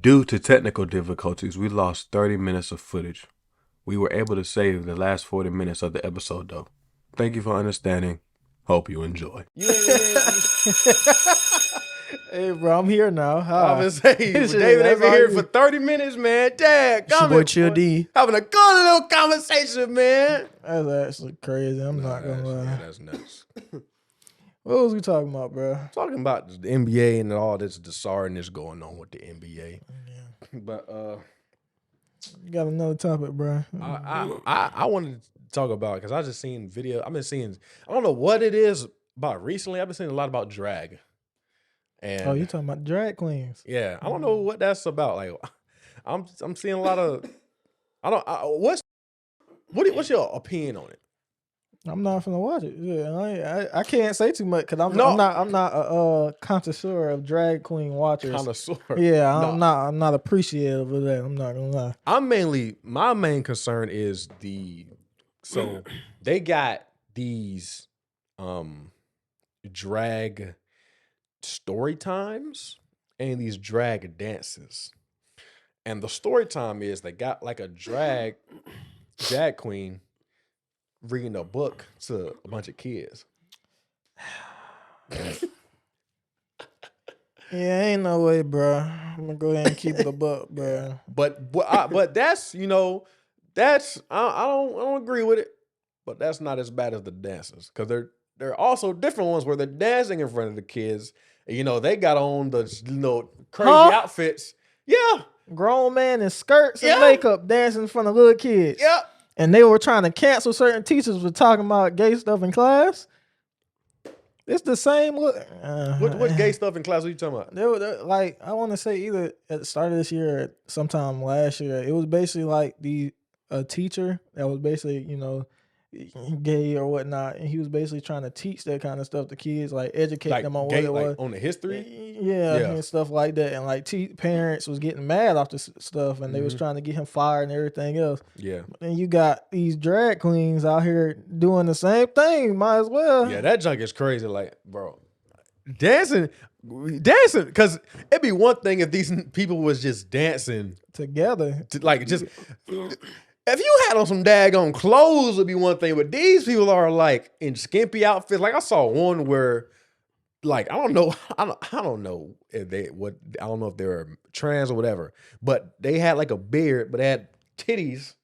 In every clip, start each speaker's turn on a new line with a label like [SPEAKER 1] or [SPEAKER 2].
[SPEAKER 1] Due to technical difficulties, we lost 30 minutes of footage. We were able to save the last 40 minutes of the episode, though. Thank you for understanding. Hope you enjoy.
[SPEAKER 2] Hey, bro, I'm here now.
[SPEAKER 3] I was saying, David ain't been here for 30 minutes, man. Dad,
[SPEAKER 2] It's your boy Chill D.
[SPEAKER 3] having a good little conversation, man.
[SPEAKER 2] That's actually crazy. I'm not gonna lie.
[SPEAKER 3] Yeah, that's nuts.
[SPEAKER 2] What was we talking about, bro?
[SPEAKER 3] Talking about the NBA and all this disorderness going on with the NBA.
[SPEAKER 2] Yeah.
[SPEAKER 3] But
[SPEAKER 2] You got another topic, bro?
[SPEAKER 3] I wanted to talk about, because I just seen video. I've been seeing, I don't know what it is about recently. I've been seeing a lot about drag. And
[SPEAKER 2] You talking about drag queens?
[SPEAKER 3] yeah, I don't know what that's about. Like, I'm seeing a lot of. What's your opinion on it?
[SPEAKER 2] I'm not finna watch it. Yeah, I can't say too much because I'm
[SPEAKER 3] No.
[SPEAKER 2] not a connoisseur of drag queen watchers.
[SPEAKER 3] Connoisseur.
[SPEAKER 2] Yeah, I'm not appreciative of that. I'm not gonna lie.
[SPEAKER 3] My main concern is so they got these drag story times and these drag dances. And the story time is they got like a drag queen reading a book to a bunch of kids.
[SPEAKER 2] Yeah, ain't no way, bro. I'm gonna go ahead and keep it a buck, bro.
[SPEAKER 3] But that's, I don't agree with it. But that's not as bad as the dances, because there are also different ones where they're dancing in front of the kids. And, they got on the crazy outfits. Yeah,
[SPEAKER 2] Grown man in skirts and
[SPEAKER 3] Yeah.
[SPEAKER 2] makeup dancing in front of little kids.
[SPEAKER 3] yeah.
[SPEAKER 2] And they were trying to cancel certain teachers for talking about gay stuff in class. It's the same.
[SPEAKER 3] What gay stuff in class are you talking about?
[SPEAKER 2] They were like, I want to say either at the start of this year or sometime last year. It was basically like a teacher that was basically, gay or whatnot, and he was basically trying to teach that kind of stuff to kids, like educate them on what it was,
[SPEAKER 3] on the history.
[SPEAKER 2] yeah, and stuff like that. And like parents was getting mad off this stuff, and they was trying to get him fired and everything else.
[SPEAKER 3] Yeah,
[SPEAKER 2] And you got these drag queens out here doing the same thing. Might as well.
[SPEAKER 3] yeah. That junk is crazy. Like, bro, dancing, because it'd be one thing if these people was just dancing
[SPEAKER 2] Together.
[SPEAKER 3] If you had on some daggone clothes, would be one thing, but these people are like in skimpy outfits. Like, I saw one where, like, I don't know if I don't know if they were trans or whatever, but they had like a beard, but they had titties,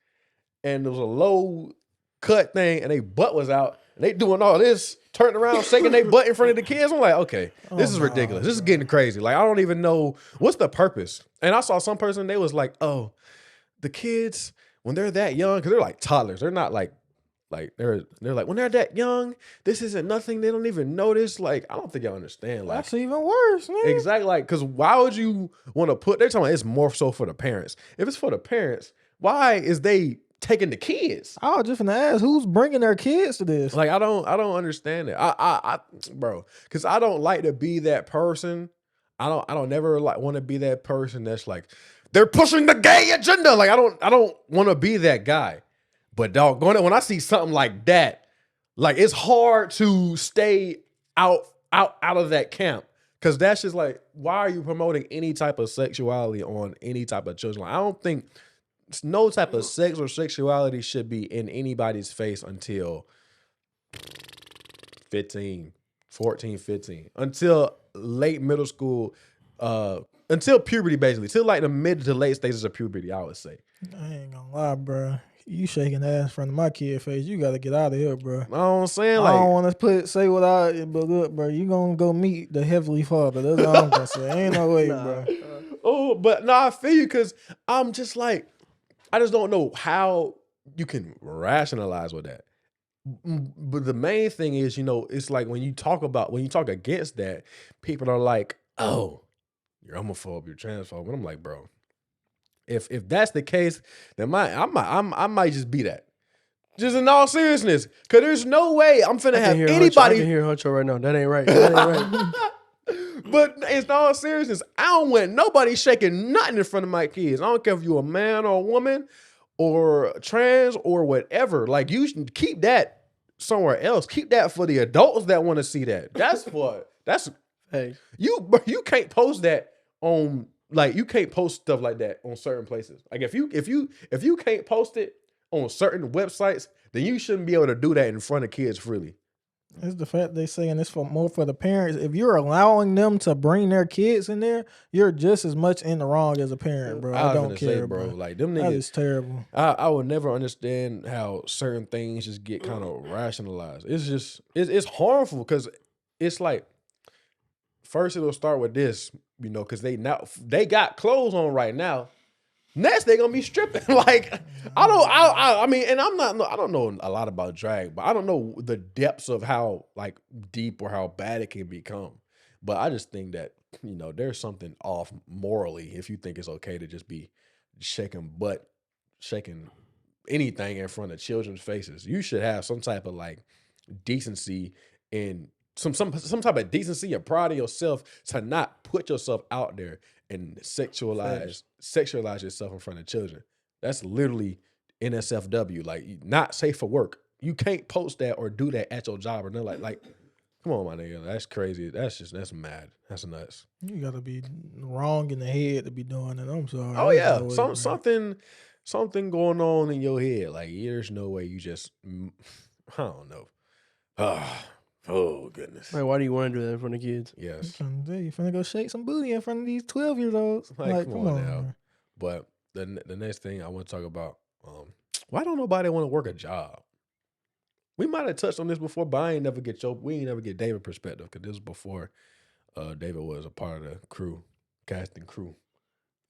[SPEAKER 3] and there was a low cut thing, and their butt was out, and they doing all this, turning around, shaking their butt in front of the kids. I'm like, okay, this is ridiculous. This is getting crazy. Like, I don't even know what's the purpose. And I saw some person, they was like, oh, the kids, when they're that young, because they're like toddlers, they're not like they're like, when they're that young, this isn't nothing. They don't even notice. Like, I don't think y'all understand. Like,
[SPEAKER 2] That's even worse, man.
[SPEAKER 3] exactly. Like, because why would you want to put? They're talking about it's more so for the parents. If it's for the parents, why is they taking the kids?
[SPEAKER 2] I was just gonna ask, who's bringing their kids to this?
[SPEAKER 3] Like, I don't understand it. Bro, because I don't like to be that person. I don't never like want to be that person that's like, they're pushing the gay agenda. Like, I don't want to be that guy. But doggone it, when I see something like that, like, it's hard to stay out of that camp. Cause that's just like, why are you promoting any type of sexuality on any type of children? Like, I don't think no type of sex or sexuality should be in anybody's face until 14, 15. Until late middle school, until puberty, basically. Till like the mid to late stages of puberty, I would say.
[SPEAKER 2] I ain't gonna lie, bro. You shaking ass in front of my kid face. You gotta get out of here, bro.
[SPEAKER 3] You know what I'm saying?
[SPEAKER 2] I
[SPEAKER 3] Like,
[SPEAKER 2] don't want to say without it, but look, bro, you gonna go meet the Heavenly Father. That's all I'm gonna say. Ain't no way, bro.
[SPEAKER 3] but no, I feel you, because I'm just like, I just don't know how you can rationalize with that. But the main thing is, it's like when you talk against that, people are like, oh, you're homophobe, you're transphobe. And I'm like, bro, if that's the case, then I might just be that. Just in all seriousness, because there's no way I'm finna have anybody.
[SPEAKER 4] I can hear Huncho right now. That ain't right. That ain't right.
[SPEAKER 3] But in all seriousness, I don't want nobody shaking nothing in front of my kids. I don't care if you're a man or a woman or trans or whatever. Like, you should keep that somewhere else. Keep that for the adults that want to see that. That's
[SPEAKER 4] Hey,
[SPEAKER 3] you can't post that on like you can't post stuff like that on certain places. Like if you can't post it on certain websites, then you shouldn't be able to do that in front of kids freely.
[SPEAKER 2] It's the fact they saying it's more for the parents. If you're allowing them to bring their kids in there, you're just as much in the wrong as a parent, bro. I
[SPEAKER 3] was
[SPEAKER 2] don't
[SPEAKER 3] gonna
[SPEAKER 2] care,
[SPEAKER 3] say, bro. Like them
[SPEAKER 2] That
[SPEAKER 3] niggas,
[SPEAKER 2] is terrible.
[SPEAKER 3] I would never understand how certain things just get kind of rationalized. It's just it's harmful because it's like first it'll start with this, you know, because they got clothes on right now. Next they gonna be stripping. Like I mean, and I don't know a lot about drag, but I don't know the depths of how like deep or how bad it can become. But I just think that, you know, there's something off morally if you think it's okay to just be shaking anything in front of children's faces. You should have some type of like decency and some type of decency and pride of yourself to not put yourself out there and sexualize yourself in front of children. That's literally NSFW, like not safe for work. You can't post that or do that at your job or nothing. Like come on, my nigga, that's crazy. That's mad. That's nuts.
[SPEAKER 2] You gotta be wrong in the head to be doing it. I'm sorry.
[SPEAKER 3] Oh
[SPEAKER 2] There's
[SPEAKER 3] yeah,
[SPEAKER 2] no way,
[SPEAKER 3] something going on in your head. Like there's no way you just I don't know. Oh goodness.
[SPEAKER 4] Like, why do you want to do that in front of kids?
[SPEAKER 3] Yes.
[SPEAKER 2] You finna go shake some booty in front of these 12-year-olds.
[SPEAKER 3] Like, come on now.
[SPEAKER 2] man.
[SPEAKER 3] But the next thing I want to talk about, why don't nobody want to work a job? We might have touched on this before, but we ain't never get David's perspective because this was before David was a part of the casting crew.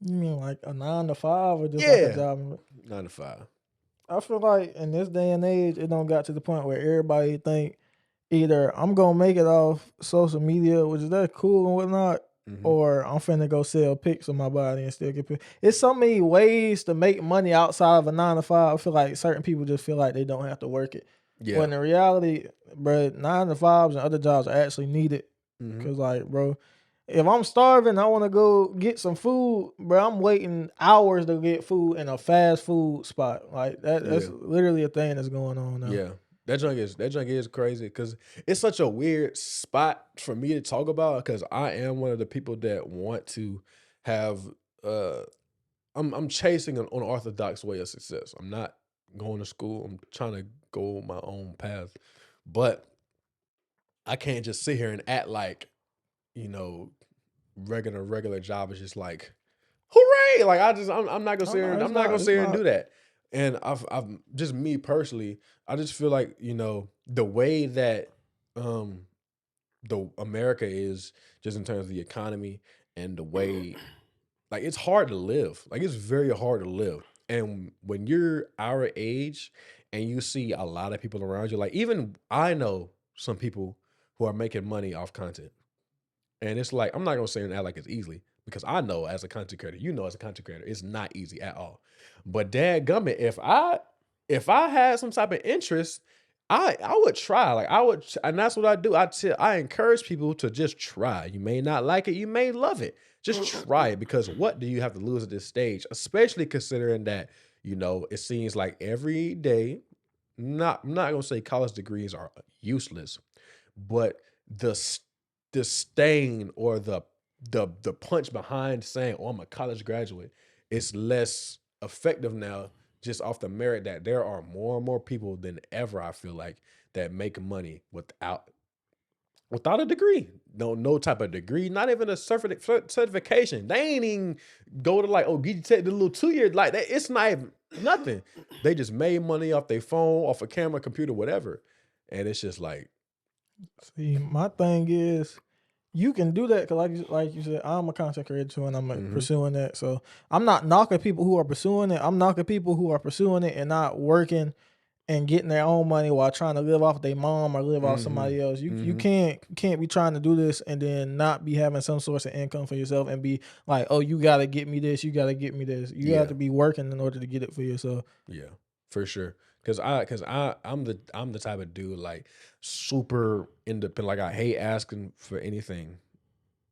[SPEAKER 2] You mean like a 9 to 5 or just
[SPEAKER 3] Yeah.
[SPEAKER 2] like a job?
[SPEAKER 3] 9 to 5.
[SPEAKER 2] I feel like in this day and age, it don't got to the point where everybody think either I'm gonna make it off social media, which is that cool and whatnot, or I'm finna go sell pics of my body and still get paid. It's so many ways to make money outside of a 9 to 5. I feel like certain people just feel like they don't have to work it.
[SPEAKER 3] Yeah.
[SPEAKER 2] When in reality, bro, 9 to 5s and other jobs are actually needed. Cause like, bro, if I'm starving, I want to go get some food, bro. I'm waiting hours to get food in a fast food spot. Like that's literally a thing that's going on now.
[SPEAKER 3] Yeah. That junk is crazy because it's such a weird spot for me to talk about because I am one of the people that want to have I'm chasing an unorthodox way of success. I'm not going to school. I'm trying to go my own path. But I can't just sit here and act like, you know, regular job is just like, hooray! Like I'm not gonna sit here. I'm not gonna sit here and do that. And I've just me personally, I just feel like, you know, the way that the America is just in terms of the economy and the way, like it's hard to live. Like it's very hard to live. And when you're our age and you see a lot of people around you, like even I know some people who are making money off content. And it's like, I'm not gonna say and act like it's easily because I know as a content creator, you know, as a content creator, it's not easy at all. But dadgummit, if I had some type of interest, I would try. Like and that's what I do. I encourage people to just try. You may not like it, you may love it. Just try it because what do you have to lose at this stage? Especially considering that, you know, it seems like every day, I'm not gonna say college degrees are useless, but the stain or the punch behind saying, "Oh, I'm a college graduate," is less effective now, just off the merit that there are more and more people than ever. I feel like that make money without a degree, no type of degree, not even a certification. They ain't even go to like, oh, get you take the little 2-year like that. It's not even nothing. They just made money off their phone, off a camera, computer, whatever, and it's just like.
[SPEAKER 2] See, my thing is, you can do that because, like you said, I'm a content creator too, and I'm pursuing that. So I'm not knocking people who are pursuing it. I'm knocking people who are pursuing it and not working and getting their own money while trying to live off their mom or live off somebody else. You can't be trying to do this and then not be having some source of income for yourself and be like, oh, you gotta get me this, you gotta get me this. You have to be working in order to get it for yourself.
[SPEAKER 3] Yeah, for sure. Cause I'm the type of dude like super independent. Like I hate asking for anything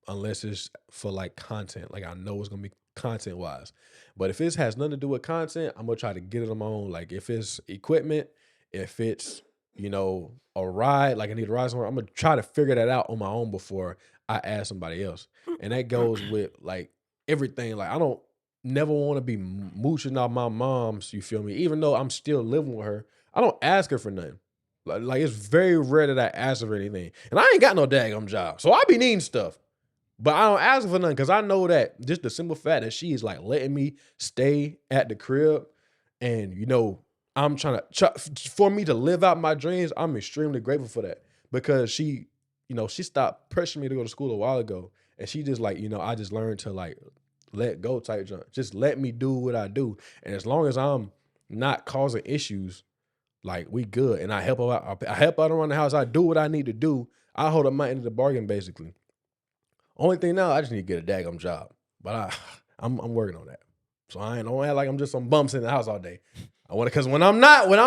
[SPEAKER 3] unless it's for like content. Like I know it's gonna be content wise. But if it has nothing to do with content, I'm gonna try to get it on my own. Like if it's equipment, if it's, you know, a ride, like I need a ride somewhere, I'm gonna try to figure that out on my own before I ask somebody else. And that goes with like everything. Like I don't never want to be mooching out my mom's, you feel me? Even though I'm still living with her, I don't ask her for nothing. Like it's very rare that I ask her for anything. And I ain't got no daggum job. So I be needing stuff. But I don't ask her for nothing because I know that just the simple fact that she is like letting me stay at the crib and, you know, I'm trying to, for me to live out my dreams, I'm extremely grateful for that because she, you know, she stopped pressuring me to go to school a while ago. And she just like, you know, I just learned to like let go type junk. Just let me do what I do. And as long as I'm not causing issues, like we good. And I help her out. I help out around the house. I do what I need to do. I hold up my end of the bargain basically. Only thing now, I just need to get a daggum job. But I'm working on that. So I don't act like I'm just some bumps in the house all day. I want to, cause when I'm not working,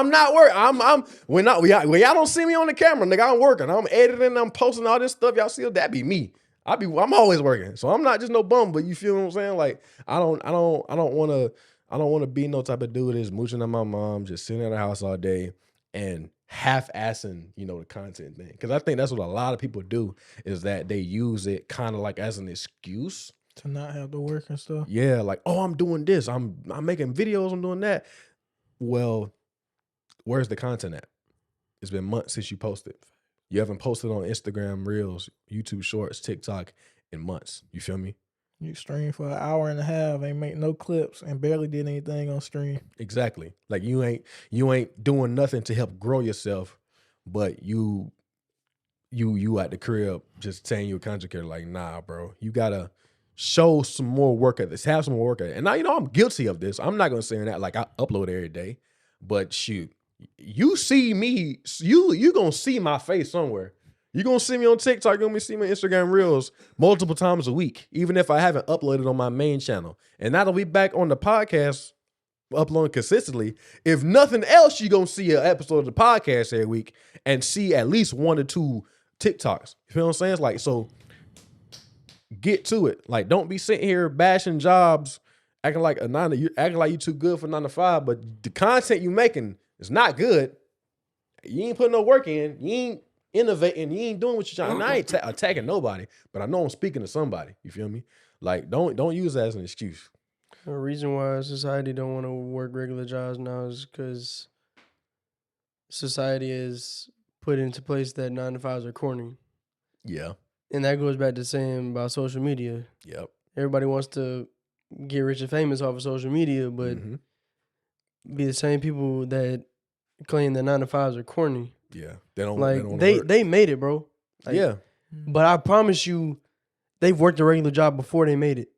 [SPEAKER 3] when y'all don't see me on the camera, nigga, I'm working. I'm editing, I'm posting all this stuff. Y'all see that be me. I'm always working. So I'm not just no bum, but you feel what I'm saying? Like I don't want to be no type of dude that's mooching on my mom, just sitting at the house all day and half-assing, you know, the content thing. Because I think that's what a lot of people do is that they use it kind of like as an excuse
[SPEAKER 2] to not have to work and stuff.
[SPEAKER 3] Yeah, like, oh, I'm doing this. I'm making videos. I'm doing that. Well, where's the content at? It's been months since you posted. You haven't posted on Instagram Reels, YouTube Shorts, TikTok in months. You feel me?
[SPEAKER 2] You stream for an hour and a half, ain't make no clips, and barely did anything on stream.
[SPEAKER 3] Exactly. Like you ain't doing nothing to help grow yourself, but you at the crib just saying you're a content creator. Like, nah, bro, you gotta show some more work at this. Have some more work at it. And now, you know, I'm guilty of this. I'm not gonna say that like I upload every day, but shoot, you see me, you gonna see my face somewhere. You're going to see me on TikTok. You're going to see me on Instagram Reels multiple times a week, even if I haven't uploaded on my main channel. And now that we back on the podcast, uploading consistently, if nothing else, you're going to see an episode of the podcast every week and see at least 1 or 2 TikToks. You feel what I'm saying? It's like, so get to it. Like, don't be sitting here bashing jobs, acting like you're too good for 9 to 5, but the content you making is not good. You ain't putting no work in. You ain't innovating, you ain't doing what you're trying. And I ain't attacking nobody, but I know I'm speaking to somebody. You feel me? Like, don't use that as an excuse.
[SPEAKER 4] The reason why society don't want to work regular jobs now is because society is put into place that 9 to 5s are corny.
[SPEAKER 3] Yeah.
[SPEAKER 4] And that goes back to saying about social media.
[SPEAKER 3] Yep.
[SPEAKER 4] Everybody wants to get rich and famous off of social media, but be the same people that claim that 9 to 5s are corny.
[SPEAKER 3] Yeah, they don't
[SPEAKER 4] like
[SPEAKER 3] they
[SPEAKER 4] made it, bro. Like,
[SPEAKER 3] yeah,
[SPEAKER 4] but I promise you, they've worked a regular job before they made it.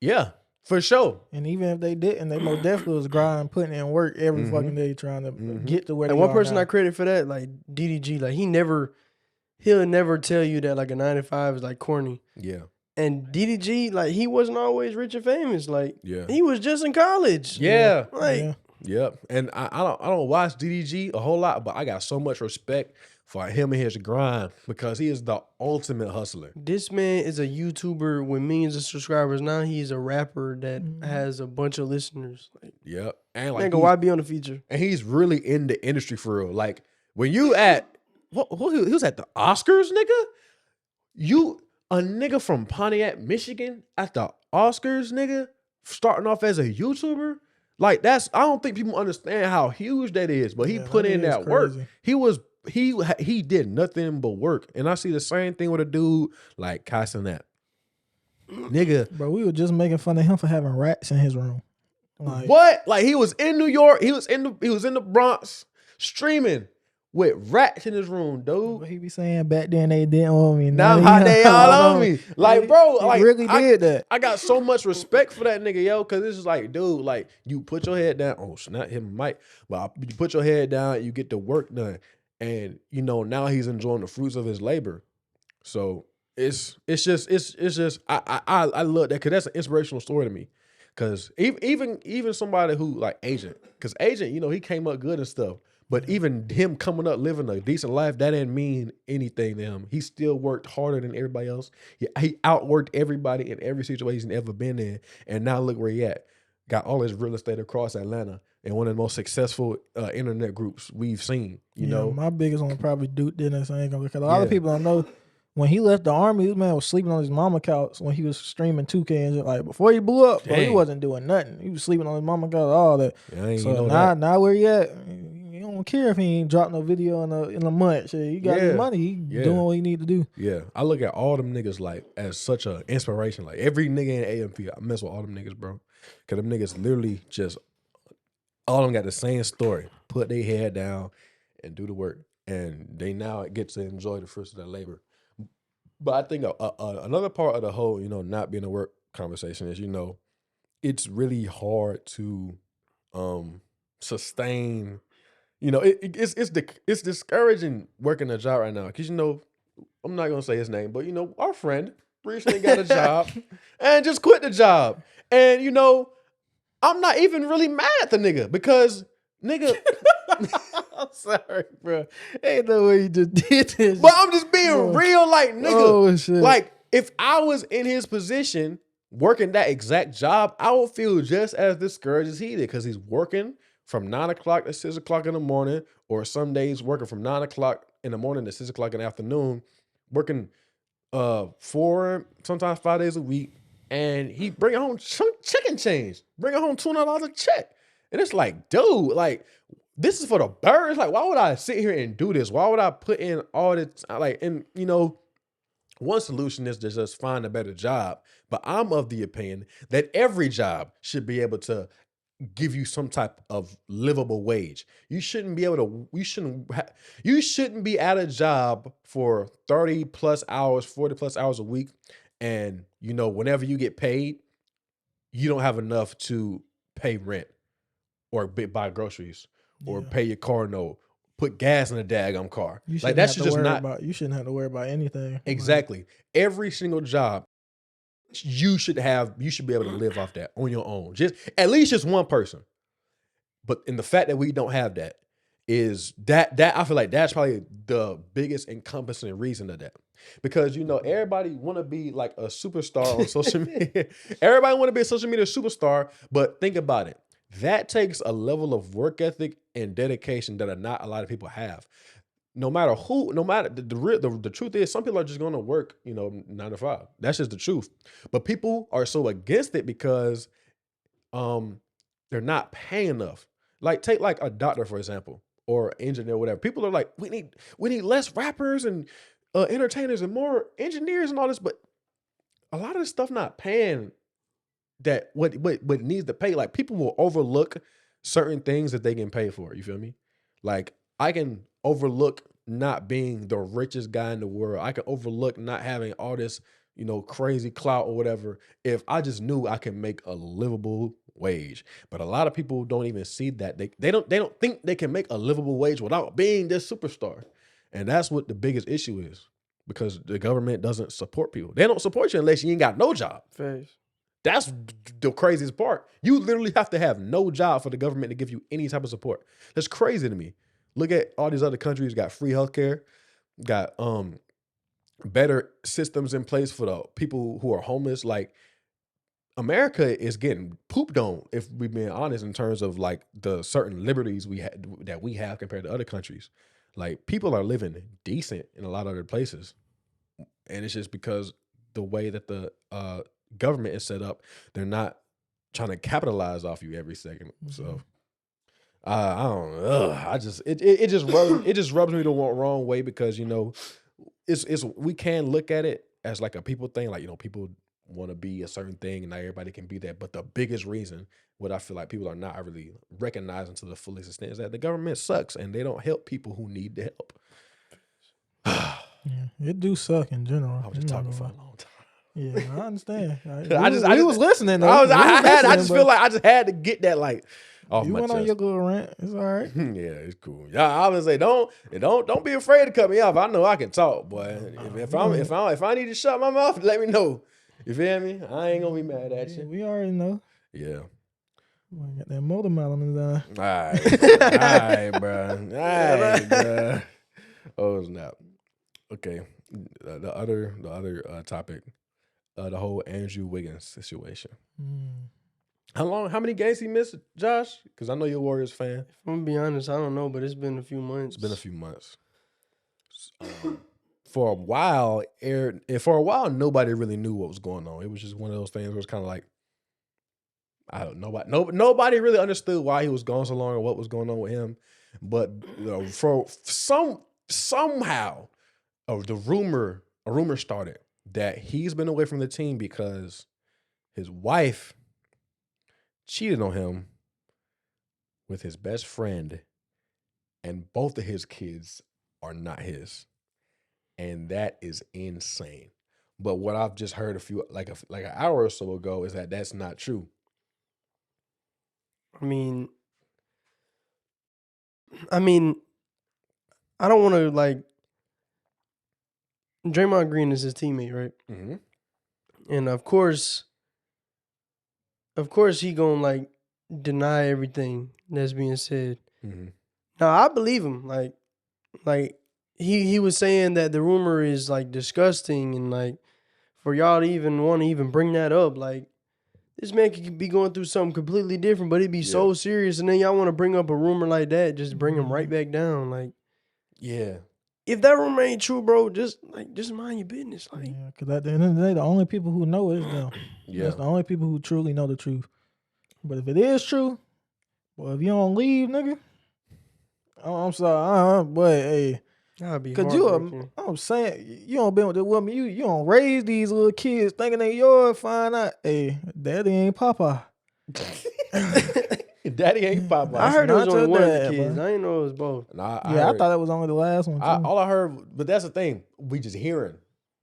[SPEAKER 3] Yeah, for sure.
[SPEAKER 2] And even if they didn't, they most definitely was grinding, putting in work every fucking day trying to get to where.
[SPEAKER 4] And
[SPEAKER 2] they
[SPEAKER 4] one
[SPEAKER 2] are
[SPEAKER 4] person
[SPEAKER 2] now.
[SPEAKER 4] I credit for that, like DDG, like he'll never tell you that like a 9 to 5 is like corny.
[SPEAKER 3] Yeah.
[SPEAKER 4] And DDG, like he wasn't always rich and famous. Like he was just in college.
[SPEAKER 3] Yeah.
[SPEAKER 4] Like.
[SPEAKER 3] Yeah. Yep, and I don't watch DDG a whole lot, but I got so much respect for him and his grind because he is the ultimate hustler.
[SPEAKER 4] This man is a YouTuber with millions of subscribers. Now he's a rapper that has a bunch of listeners. Like,
[SPEAKER 3] yep, and like
[SPEAKER 4] why be on the feature?
[SPEAKER 3] And he's really in the industry for real. Like when you at he was at the Oscars, nigga. You a nigga from Pontiac, Michigan at the Oscars, nigga, starting off as a YouTuber. Like I don't think people understand how huge that is, but he put in that work. He did nothing but work. And I see the same thing with a dude like Kyson that. Nigga.
[SPEAKER 2] Bro, we were just making fun of him for having rats in his room.
[SPEAKER 3] Like, what? Like he was in New York, he was in the Bronx streaming with rats in his room, dude.
[SPEAKER 2] What he be saying back then they didn't want me.
[SPEAKER 3] Now they all on me. Like, bro, like
[SPEAKER 2] he really did that.
[SPEAKER 3] I got so much respect for that nigga, yo, because this is like, dude, like you put your head down. Oh, not him, Mike. But you put your head down, you get the work done, and you know now he's enjoying the fruits of his labor. So it's just I love that because that's an inspirational story to me. Because even somebody who like Agent, because Agent, you know, he came up good and stuff. But even him coming up, living a decent life, that didn't mean anything to him. He still worked harder than everybody else. He outworked everybody in every situation he's ever been in. And now look where he at. Got all his real estate across Atlanta and one of the most successful internet groups we've seen, you know?
[SPEAKER 2] My biggest one probably Duke Dennis. I ain't gonna, because a lot of people don't know when he left the army, this man was sleeping on his mama couch when he was streaming 2K and shit. Like before he blew up, bro, he
[SPEAKER 3] Dang.
[SPEAKER 2] wasn't doing nothing. He was sleeping on his mama couch, all that.
[SPEAKER 3] Yeah, I ain't
[SPEAKER 2] So
[SPEAKER 3] know
[SPEAKER 2] now,
[SPEAKER 3] that.
[SPEAKER 2] now where he at? You don't care if he ain't dropped no video in a month. Shit, he got his
[SPEAKER 3] Yeah.
[SPEAKER 2] money. He doing what he need to do.
[SPEAKER 3] Yeah, I look at all them niggas like as such a inspiration. Like every nigga in AMP, I mess with all them niggas, bro. Cause them niggas literally just all of them got the same story. Put their head down and do the work, and they now get to enjoy the fruits of their labor. But I think another part of the whole, not being a work conversation is, it's really hard to sustain. It's discouraging working a job right now because I'm not gonna say his name, but our friend recently got a job and just quit the job, and I'm not even really mad at the nigga because nigga.
[SPEAKER 2] I'm sorry, bro. Ain't no way you just did this.
[SPEAKER 3] But I'm just being real, like nigga.
[SPEAKER 2] Oh, shit.
[SPEAKER 3] Like if I was in his position working that exact job, I would feel just as discouraged as he did because he's working from 9 o'clock to 6 o'clock in the morning, or some days working from 9 o'clock in the morning to 6 o'clock in the afternoon, working 4, sometimes 5 days a week, and he bring home chicken change, bring home $200 a check, and it's like, dude, like. This is for the birds. Like, why would I sit here and do this? Why would I put in all this? Like, and one solution is to just find a better job. But I'm of the opinion that every job should be able to give you some type of livable wage. You shouldn't be able to. You shouldn't be at a job for 30 plus hours, 40 plus hours a week, and whenever you get paid, you don't have enough to pay rent or buy groceries. Or pay your car note, put gas in the daggum car. Like that should just not.
[SPEAKER 2] You shouldn't have to worry about anything.
[SPEAKER 3] Exactly. Every single job you should be able to live off that on your own. Just at least just one person. But in the fact that we don't have that is that I feel like that's probably the biggest encompassing reason of that. Because everybody want to be like a superstar on social media. Everybody want to be a social media superstar, but think about it. That takes a level of work ethic and dedication that not a lot of people have. No matter the truth is, some people are just going to work, 9 to 5. That's just the truth. But people are so against it because they're not paying enough. Like take like a doctor, for example, or engineer, whatever. People are like, we need less rappers and entertainers and more engineers and all this, but a lot of this stuff not paying that what needs to pay. Like people will overlook certain things that they can pay for. You feel me? Like I can overlook not being the richest guy in the world. I can overlook not having all this, crazy clout or whatever, if I just knew I can make a livable wage. But a lot of people don't even see that. They don't think they can make a livable wage without being this superstar. And that's what the biggest issue is. Because the government doesn't support people. They don't support you unless you ain't got no job.
[SPEAKER 4] Face.
[SPEAKER 3] That's the craziest part. You literally have to have no job for the government to give you any type of support. That's crazy to me. Look at all these other countries got free healthcare, got better systems in place for the people who are homeless. Like America is getting pooped on, if we're being honest, in terms of like the certain liberties that we have compared to other countries. Like people are living decent in a lot of other places, and it's just because the way that the government is set up, they're not trying to capitalize off you every second. So I don't know. It just rubs me the wrong way because it's we can look at it as like a people thing, like people want to be a certain thing and not everybody can be that. But the biggest reason, what I feel like people are not really recognizing to the fullest extent, is that the government sucks and they don't help people who need the help.
[SPEAKER 2] Yeah, it do suck in general.
[SPEAKER 3] I was just talking for a long time.
[SPEAKER 2] Yeah, I understand.
[SPEAKER 3] I
[SPEAKER 2] was listening. Though.
[SPEAKER 3] I just feel like I just had to get that like off
[SPEAKER 2] you
[SPEAKER 3] my
[SPEAKER 2] went
[SPEAKER 3] chest.
[SPEAKER 2] on your little rant. It's all right.
[SPEAKER 3] Yeah, it's cool. Yeah, I would say don't be afraid to cut me off. I know I can talk, boy. If I need to shut my mouth, let me know. You feel me? I ain't gonna be mad at you.
[SPEAKER 2] We already know.
[SPEAKER 3] Yeah.
[SPEAKER 2] We got that watermelon done.
[SPEAKER 3] All right, bro. All right, bro. Oh snap. Okay. The other topic, the whole Andrew Wiggins situation. How many games he missed, Josh? Because I know you're a Warriors fan.
[SPEAKER 4] If I'm gonna be honest, I don't know, but it's been a few months.
[SPEAKER 3] It's been a few months. for a while, nobody really knew what was going on. It was just one of those things where it's kind of like, I don't know. Nobody really understood why he was gone so long or what was going on with him. But for somehow, a rumor started that he's been away from the team because his wife cheated on him with his best friend, and both of his kids are not his, and that is insane. But what I've just heard an hour or so ago is that that's not true.
[SPEAKER 4] I mean, I don't want to like. Draymond Green is his teammate, right?
[SPEAKER 3] Mm-hmm.
[SPEAKER 4] And of course, he gonna like deny everything that's being said.
[SPEAKER 3] Mm-hmm.
[SPEAKER 4] Now I believe him. Like he was saying that the rumor is like disgusting, and like for y'all to even want to even bring that up, like this man could be going through something completely different, but it'd be so serious, and then y'all want to bring up a rumor like that, just bring him right back down. Like,
[SPEAKER 3] Yeah.
[SPEAKER 4] If that rumor ain't true, bro, just mind your business. Like,
[SPEAKER 2] Yeah, because at the end of the day, the only people who know is them.
[SPEAKER 3] Yeah.
[SPEAKER 2] That's the only people who truly know the truth. But if it is true, well, if you don't leave, nigga, I'm sorry, but hey,
[SPEAKER 4] that'd be
[SPEAKER 2] because
[SPEAKER 4] heartbreaking.
[SPEAKER 2] I'm saying, you don't been with the woman, you don't raise these little kids thinking they yours, find out, hey, daddy ain't Papa.
[SPEAKER 3] Daddy ain't Popeye.
[SPEAKER 4] I heard it was
[SPEAKER 2] not
[SPEAKER 4] only
[SPEAKER 2] your
[SPEAKER 4] one of the
[SPEAKER 2] dad,
[SPEAKER 4] kids.
[SPEAKER 2] bro.
[SPEAKER 4] I didn't know it was both.
[SPEAKER 3] Nah,
[SPEAKER 2] I thought that was only the last one, too.
[SPEAKER 3] All I heard, but that's the thing. We just hearing.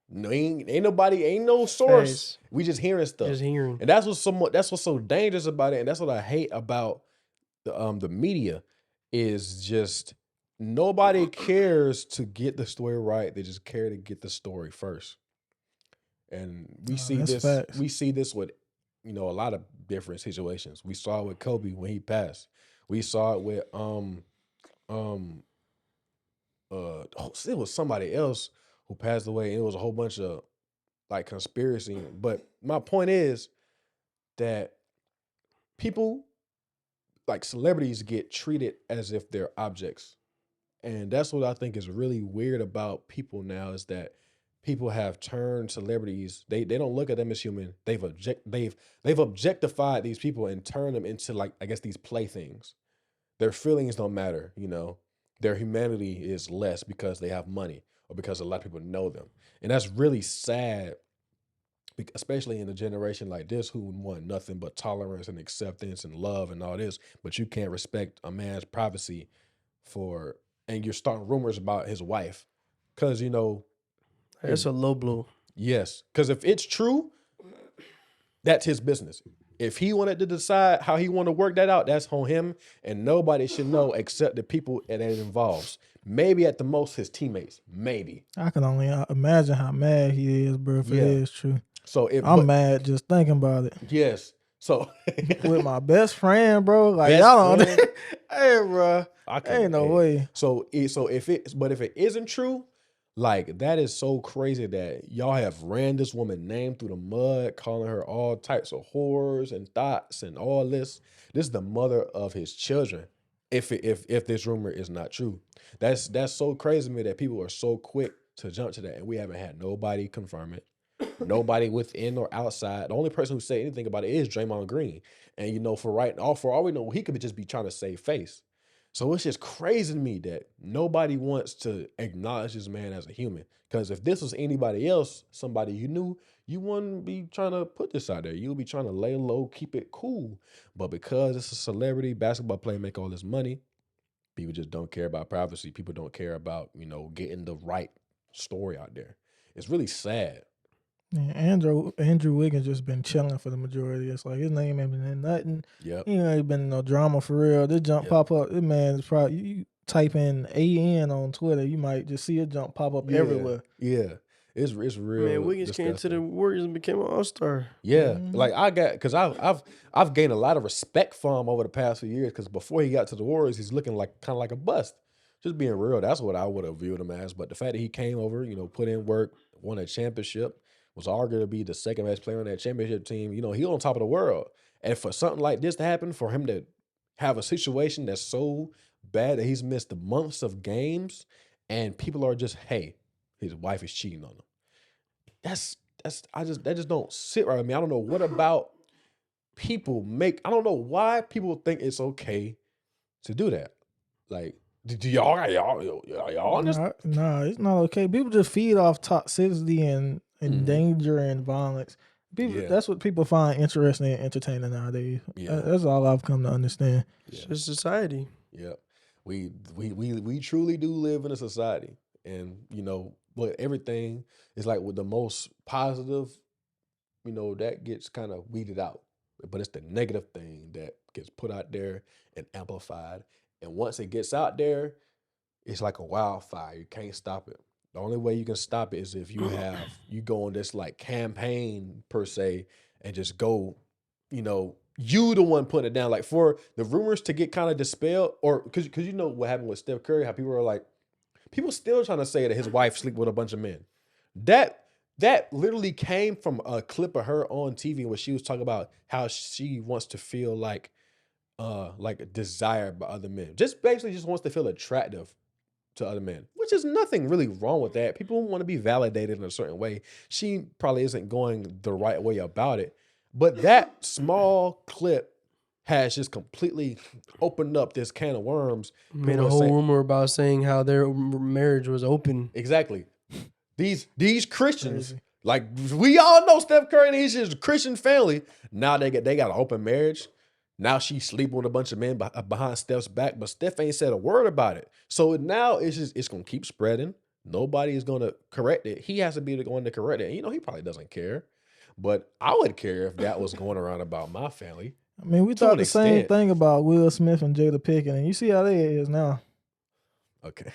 [SPEAKER 3] No, ain't nobody, ain't no source.
[SPEAKER 4] Facts.
[SPEAKER 3] We just hearing stuff.
[SPEAKER 4] Just hearing.
[SPEAKER 3] And that's what's so dangerous about it. And that's what I hate about the media is just nobody cares to get the story right. They just care to get the story first. And we see
[SPEAKER 2] that's
[SPEAKER 3] this.
[SPEAKER 2] facts.
[SPEAKER 3] We see this with a lot of different situations. We saw it with Kobe when he passed. We saw it with it was somebody else who passed away, and it was a whole bunch of like conspiracy. But my point is that people, like celebrities, get treated as if they're objects. And that's what I think is really weird about people now is that people have turned celebrities, they don't look at them as human. They've objectified these people and turned them into, like, I guess, these playthings. Their feelings don't matter, Their humanity is less because they have money or because a lot of people know them. And that's really sad, especially in a generation like this who want nothing but tolerance and acceptance and love and all this, but you can't respect a man's privacy and you're starting rumors about his wife. Because,
[SPEAKER 4] That's a low blow.
[SPEAKER 3] yes, because if it's true, that's his business. If he wanted to decide how he want to work that out, that's on him, and nobody should know except the people that it involves. Maybe at the most his teammates. Maybe.
[SPEAKER 2] I can only imagine how mad he is, bro, if it is true.
[SPEAKER 3] So
[SPEAKER 2] I'm mad just thinking about it.
[SPEAKER 3] Yes. So
[SPEAKER 2] with my best friend, bro, like
[SPEAKER 3] Best
[SPEAKER 2] y'all don't.
[SPEAKER 3] friend?
[SPEAKER 2] Hey, bro,
[SPEAKER 3] I couldn't-
[SPEAKER 2] ain't no
[SPEAKER 3] hey.
[SPEAKER 2] way.
[SPEAKER 3] So if it isn't true, like that is so crazy that y'all have ran this woman name through the mud, calling her all types of horrors and thoughts and all this. This is the mother of his children. If this rumor is not true, that's so crazy to me that people are so quick to jump to that, and we haven't had nobody confirm it. Nobody within or outside. The only person who said anything about it is Draymond Green. And for all we know, he could just be trying to save face. So it's just crazy to me that nobody wants to acknowledge this man as a human. Because if this was anybody else, somebody you knew, you wouldn't be trying to put this out there. You'll be trying to lay low, keep it cool. But because it's a celebrity basketball player, make all this money, people just don't care about privacy. People don't care about, getting the right story out there. It's really sad.
[SPEAKER 2] Yeah, Andrew Wiggins just been chilling for the majority. It's like his name ain't been in nothing.
[SPEAKER 3] Yep.
[SPEAKER 2] He ain't been no drama for real. This jump pop up. This man is probably you type in AN on Twitter, you might just see a jump pop up everywhere.
[SPEAKER 3] Yeah. It's real.
[SPEAKER 4] Man, Wiggins came to the Warriors and became an all-star.
[SPEAKER 3] Yeah, like I've gained a lot of respect for him over the past few years because before he got to the Warriors, he's looking kind of like a bust. Just being real, that's what I would have viewed him as. But the fact that he came over, put in work, won a championship, was argued to be the second best player on that championship team. He on top of the world. And for something like this to happen, for him to have a situation that's so bad that he's missed months of games, and people are just, hey, his wife is cheating on him. That just don't sit right with me. I don't know what about people I don't know why people think it's okay to do that. Like, do y'all understand?
[SPEAKER 2] Nah, it's not okay. People just feed off toxicity and danger and violence. People, that's what people find interesting and entertaining nowadays.
[SPEAKER 3] Yeah.
[SPEAKER 2] That's all I've come to understand.
[SPEAKER 4] It's just society.
[SPEAKER 3] Yeah. We truly do live in a society. And, but everything is like with the most positive, that gets kind of weeded out. But it's the negative thing that gets put out there and amplified. And once it gets out there, it's like a wildfire. You can't stop it. The only way you can stop it is if you go on this like campaign per se and just go, you the one putting it down. Like for the rumors to get kind of dispelled, or because you know what happened with Steph Curry, how people are like, people still trying to say that his wife sleep with a bunch of men. That literally came from a clip of her on TV where she was talking about how she wants to feel like desired by other men. Just basically just wants to feel attractive to other men, which is nothing really wrong with that. People want to be validated in a certain way. She probably isn't going the right way about it. But that small clip has just completely opened up this can of worms.
[SPEAKER 4] Made a whole rumor about saying how their marriage was open.
[SPEAKER 3] Exactly. These Christians, like we all know Steph Curry and his Christian family, now they got an open marriage. Now she's sleeping with a bunch of men behind Steph's back, but Steph ain't said a word about it. So now it's gonna keep spreading. Nobody is gonna correct it. He has to be the one to correct it. And he probably doesn't care. But I would care if that was going around about my family.
[SPEAKER 2] I mean, we thought the same thing about Will Smith and Jada Pinkett, and you see how they is now.
[SPEAKER 3] Okay.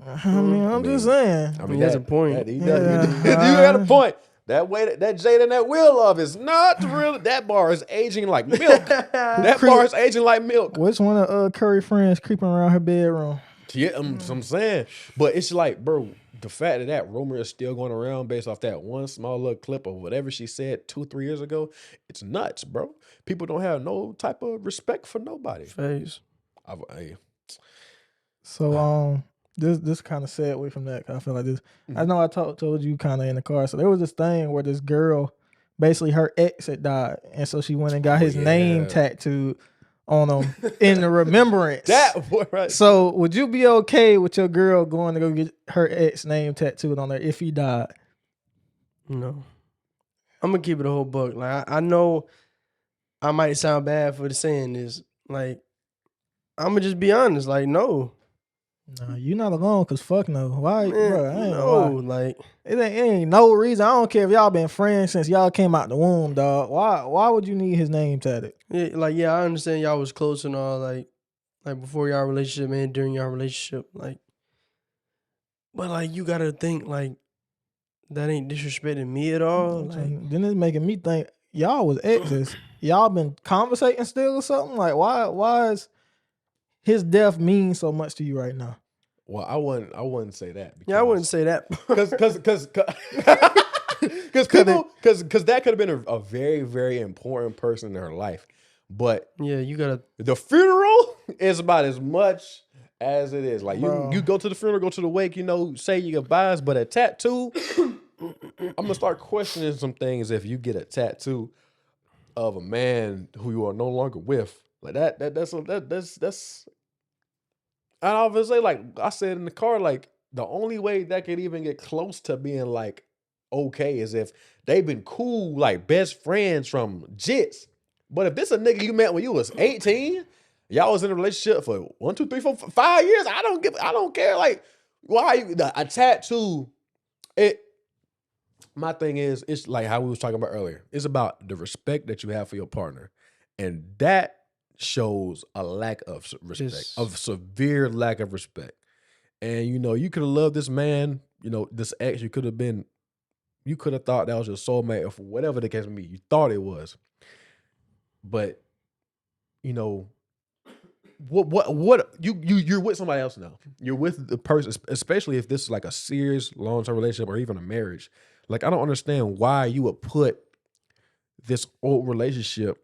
[SPEAKER 2] I'm just saying.
[SPEAKER 3] I mean,
[SPEAKER 4] that's a point.
[SPEAKER 3] You got a point. That way, that Jada and that Will love is not real. That bar is aging like milk. That bar is aging like milk.
[SPEAKER 2] Which one of Curry friends creeping around her bedroom?
[SPEAKER 3] Yeah, I'm saying. But it's like, bro, the fact that rumor is still going around based off that one small little clip of whatever she said 2-3 years ago, it's nuts, bro. People don't have no type of respect for nobody.
[SPEAKER 4] Face.
[SPEAKER 2] So this kind of segue from that. 'Cause I feel like this. I know I told you kind of in the car. So there was this thing where this girl, basically her ex had died, and so she went and got his name tattooed on him in the remembrance.
[SPEAKER 3] That boy, right?
[SPEAKER 2] So would you be okay with your girl going to go get her ex name tattooed on her if he died?
[SPEAKER 4] No. I'm gonna keep it a whole buck. Like I know I might sound bad for saying this. Like I'm gonna just be honest. Like no.
[SPEAKER 2] Nah, you not alone. Cause fuck no. Why,
[SPEAKER 4] Man,
[SPEAKER 2] bro? I ain't
[SPEAKER 4] no.
[SPEAKER 2] lie.
[SPEAKER 4] Like
[SPEAKER 2] it ain't no reason. I don't care if y'all been friends since y'all came out the womb, dog. Why would you need his name tattooed?
[SPEAKER 4] yeah, I understand y'all was close and all. Like before y'all relationship and during y'all relationship. Like, but like you gotta think like that ain't disrespecting me at all. Like,
[SPEAKER 2] then it's making me think y'all was exes. Y'all been conversating still or something? Like why is his death mean so much to you right now?
[SPEAKER 3] Well, I wouldn't say that.
[SPEAKER 4] Yeah, I wouldn't say that.
[SPEAKER 3] Because that could have been a very, very important person in her life. But
[SPEAKER 4] yeah, you gotta.
[SPEAKER 3] The funeral is about as much as it is. Like
[SPEAKER 2] Bro.
[SPEAKER 3] you go to the funeral, go to the wake, say your goodbyes. But a tattoo, I'm gonna start questioning some things if you get a tattoo of a man who you are no longer with. Like that's. And I was say, like I said in the car, like the only way that could even get close to being like okay is if they've been cool, like best friends from jits. But if this a nigga you met when you was 18, y'all was in a relationship for 1, 2, 3, 4, 5 years, I don't care. Like, why a tattoo? My thing is, it's like how we was talking about earlier. It's about the respect that you have for your partner, and that shows a lack of respect, of severe lack of respect. And you could have loved this man, this ex. You could have thought that was your soulmate, or for whatever the case may be. You thought it was, but what you're with somebody else now. You're with the person, especially if this is like a serious long-term relationship or even a marriage. Like I don't understand why you would put this old relationship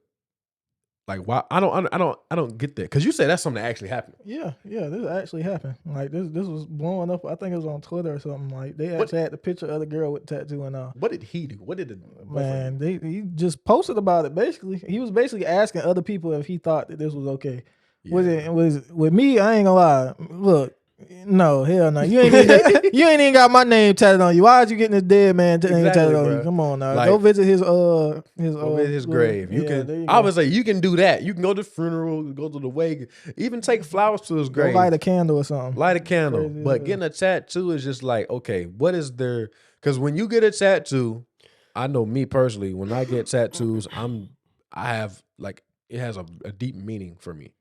[SPEAKER 3] Like why? I don't get that because you said that's something that actually happened.
[SPEAKER 2] Yeah, this actually happened. Like this was blowing up. I think it was on Twitter or something. Like they actually had the picture of the girl with the tattoo and all.
[SPEAKER 3] What did he do? What did the
[SPEAKER 2] Man, he just posted about it. Basically, he was basically asking other people if he thought that this was okay.
[SPEAKER 3] Yeah.
[SPEAKER 2] Was with me? I ain't gonna lie. Look, no, hell no. You ain't even got my name tatted on you. Why are you getting this dead man name tatted on you? Come on now,
[SPEAKER 3] Like,
[SPEAKER 2] go visit his
[SPEAKER 3] go visit his grave. You
[SPEAKER 2] there
[SPEAKER 3] can.
[SPEAKER 2] you
[SPEAKER 3] I
[SPEAKER 2] go.
[SPEAKER 3] would say you can do that. You can go to the funeral, go to the wake, even take flowers to his
[SPEAKER 2] Go
[SPEAKER 3] grave.
[SPEAKER 2] light a candle or something.
[SPEAKER 3] Light a candle.
[SPEAKER 2] Crazy as
[SPEAKER 3] But
[SPEAKER 2] hell.
[SPEAKER 3] getting a tattoo is just like, okay, what is there? Because when you get a tattoo, I know me personally, when I get tattoos, I have like it has a deep meaning for me.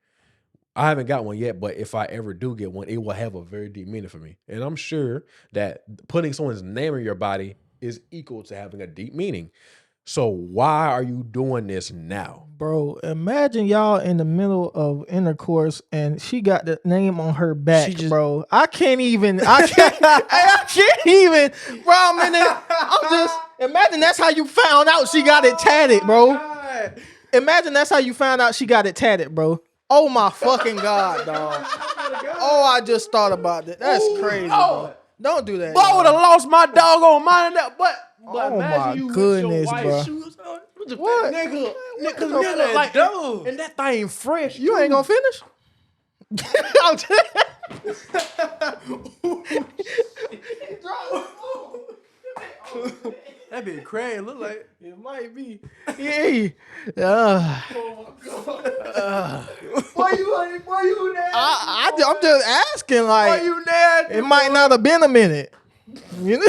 [SPEAKER 3] I haven't got one yet, but if I ever do get one, it will have a very deep meaning for me. And I'm sure that putting someone's name in your body is equal to having a deep meaning. So why are you doing this now?
[SPEAKER 2] Bro, imagine y'all in the middle of intercourse and she got the name on her back,
[SPEAKER 4] She just-
[SPEAKER 2] bro. I can't even, I can't even, bro. I'm just, imagine that's how you found out she got it tatted, bro. Imagine that's how you found out she got it tatted, bro. Oh my fucking God, dog. Oh, I just thought about that. That's crazy, bro. Don't do that.
[SPEAKER 3] But I would have lost my doggone mind. But
[SPEAKER 2] Oh
[SPEAKER 3] imagine
[SPEAKER 2] my
[SPEAKER 3] you
[SPEAKER 2] goodness,
[SPEAKER 3] with your
[SPEAKER 2] bro.
[SPEAKER 3] wife's shoes on.
[SPEAKER 2] What?
[SPEAKER 3] Nigga, like, and that thing fresh.
[SPEAKER 2] You ain't gonna finish? I'm
[SPEAKER 4] That be crazy. Look like
[SPEAKER 2] It might be. Yeah.
[SPEAKER 3] Why you there?
[SPEAKER 2] I'm just asking, like,
[SPEAKER 3] you there?
[SPEAKER 2] it might not have been a minute. You know?